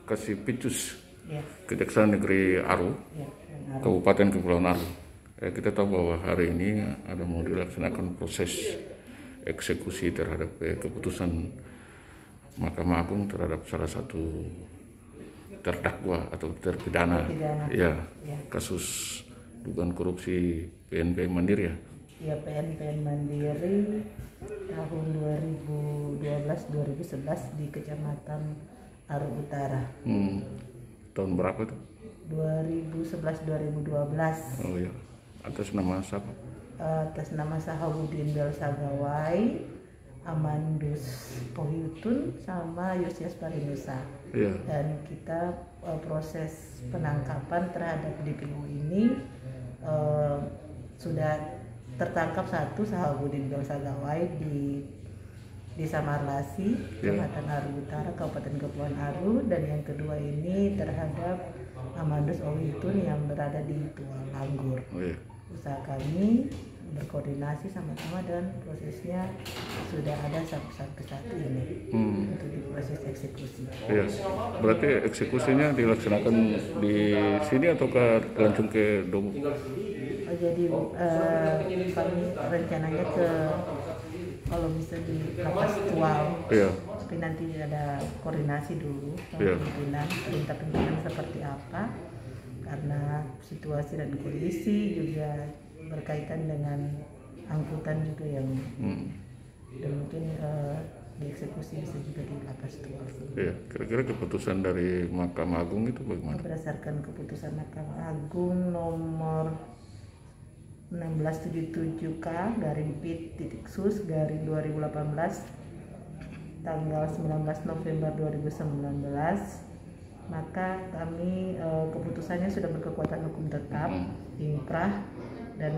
Kasipicus, Ya, Kejaksaan Negeri Aru, ya, dan Kabupaten Kepulauan Aru. Kita tahu bahwa hari ini ada mau dilaksanakan proses eksekusi terhadap keputusan Mahkamah Agung terhadap salah satu terdakwa atau terpidana, ya, Ya. kasus dugaan korupsi PNP Mandiri ya. Ya, PNP Mandiri tahun 2012-2011 di Kecamatan Aru Utara. Tahun berapa itu? 2011-2012 Oh ya, atas nama siapa? atas nama Sahabudin Belsagawai, Amandus Pohyutun, sama Yosias Parinusa. Ya. Dan kita proses penangkapan terhadap DPO ini sudah tertangkap satu, Sahabudin Belsagawai di Desa Marlasi, Kecamatan Aru Utara, Kabupaten Kepulauan Aru, dan yang kedua ini terhadap Amandus Pohyutun yang berada di Tualanggur. Oh ya. Usaha kami berkoordinasi sama-sama dan prosesnya sudah ada sampai saat ini untuk diproses eksekusi. Iya, berarti eksekusinya dilaksanakan di sini ataukah langsung ke Dobo? Jadi kami rencananya ke, kalau bisa di Lapas Tual, Iya. tapi nanti ada koordinasi dulu sama Iya. pimpinan, perintah pimpinan seperti apa, karena situasi dan kondisi juga berkaitan dengan angkutan juga yang dan mungkin dieksekusi bisa juga di Lapas Tual. Iya, kira-kira keputusan dari Mahkamah Agung itu bagaimana? Berdasarkan keputusan Mahkamah Agung nomor 1677K/Pit.Sus/2018 tanggal 19 November 2019, maka kami keputusannya sudah berkekuatan hukum tetap, inkrah, dan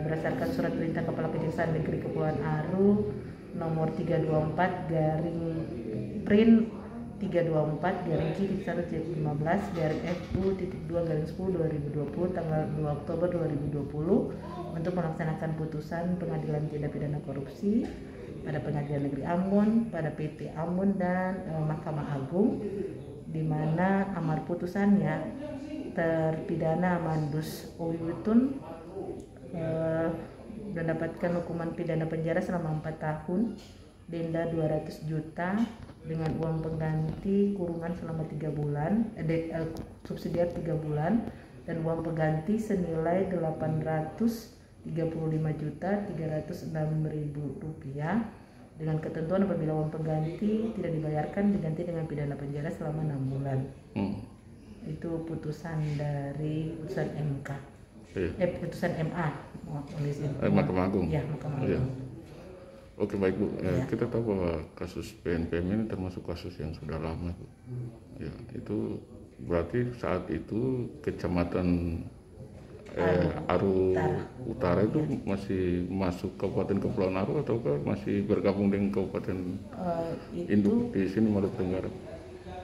berdasarkan surat perintah Kepala Kejaksaan Negeri Kepulauan Aru nomor 324/P324/K-1/15/FU.2/10/2020 tanggal 2 Oktober 2020 untuk melaksanakan putusan pengadilan tindak pidana korupsi pada Pengadilan Negeri Ambon, pada PT Ambon, dan Mahkamah Agung, di mana amar putusannya terpidana Amandus Pohyutun mendapatkan hukuman pidana penjara selama 4 tahun, denda 200 juta dengan uang pengganti kurungan selama 3 bulan, subsidiar 3 bulan, dan uang pengganti senilai 835.306.000 rupiah, dengan ketentuan apabila uang pengganti tidak dibayarkan diganti dengan pidana penjara selama 6 bulan. Itu putusan dari putusan MK. Putusan MA. Mahkamah Agung. Ya, Mahkamah Agung. Iya. Oke, baik Bu. Kita tahu bahwa kasus PNPM ini termasuk kasus yang sudah lama, Bu. Ya, itu berarti saat itu Kecamatan Aru Utara itu masih masuk Kabupaten Kepulauan Aru ataukah masih bergabung dengan Kabupaten Induk di sini Maluku Tenggara?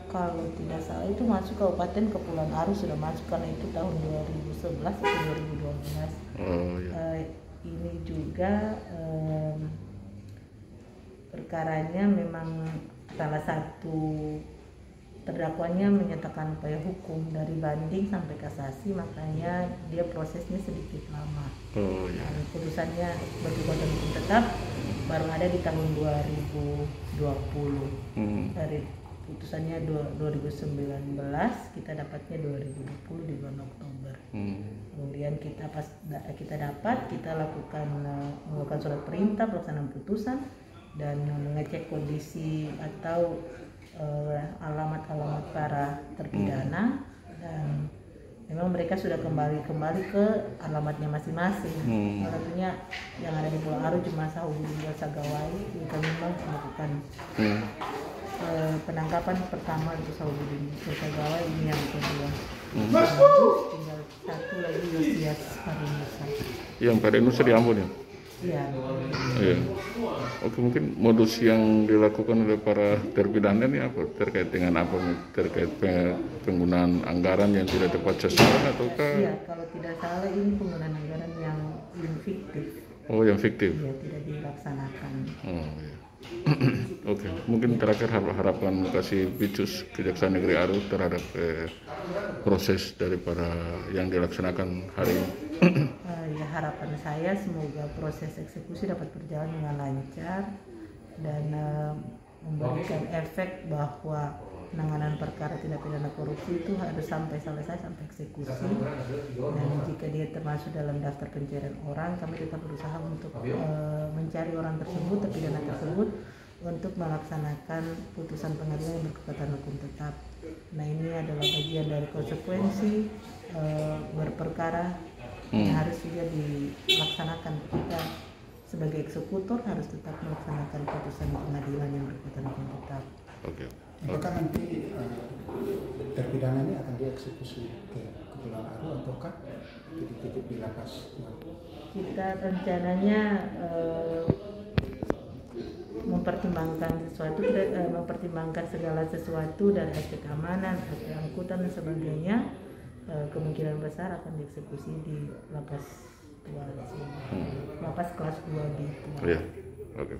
Kalau tidak salah itu masuk Kabupaten Kepulauan Aru, sudah masuk karena itu tahun 2011 atau 2012. Oh, ya. Ini juga perkaranya memang salah satu terdakwanya menyatakan upaya hukum dari banding sampai kasasi, makanya dia prosesnya sedikit lama. Oh, ya. Putusannya berkekuatan hukum tetap baru ada di tahun 2020. Dari putusannya 2019, kita dapatnya 2020 di bulan Oktober. Kemudian kita dapat, kita melakukan surat perintah pelaksanaan putusan dan mengecek kondisi atau alamat-alamat para terpidana, dan memang mereka sudah kembali ke alamatnya masing-masing. Salah satunya yang ada di Pulau Aru cuma Sahabudin Belsagawai. Kami memang melakukan penangkapan pertama untuk Sahabudin Belsagawai, ini yang kedua. Tinggal satu lagi, Yosias Parinusa. Yang Parinusa di Ambon ya? Iya. Iya. Oke, mungkin modus yang dilakukan oleh para terpidana ini apa? Terkait dengan apa? Terkait penggunaan anggaran yang tidak tepat sasaran ataukah? Iya, kalau tidak salah ini penggunaan anggaran yang fiktif. Oh, yang fiktif. Iya, tidak dilaksanakan. Oh, iya. Oke, mungkin terakhir harapan kasih Bicus Kejaksaan Negeri Arus terhadap proses daripada yang dilaksanakan hari ini. Ya, harapan saya semoga proses eksekusi dapat berjalan dengan lancar dan memberikan efek bahwa penanganan perkara tindak pidana korupsi itu harus sampai selesai, sampai eksekusi. Dan jika dia termasuk dalam daftar pencarian orang, kami tetap berusaha untuk mencari orang tersebut, terpidana tersebut, untuk melaksanakan putusan pengadilan yang berkekuatan hukum tetap. Nah, ini adalah bagian dari konsekuensi berperkara yang harus juga dilaksanakan. Kita sebagai eksekutor harus tetap melaksanakan putusan pengadilan yang berkekuatan hukum tetap. Oke. Apakah nanti terpidana ini akan dieksekusi ke Kepulauan Aru ataukah titik-titik di lapas? Kita rencananya mempertimbangkan sesuatu, mempertimbangkan segala sesuatu dari aspek keamanan, aspek angkutan dan sebagainya. Kemungkinan besar akan dieksekusi di lapas tua, lapas kelas 2 di Tua. Iya, oke.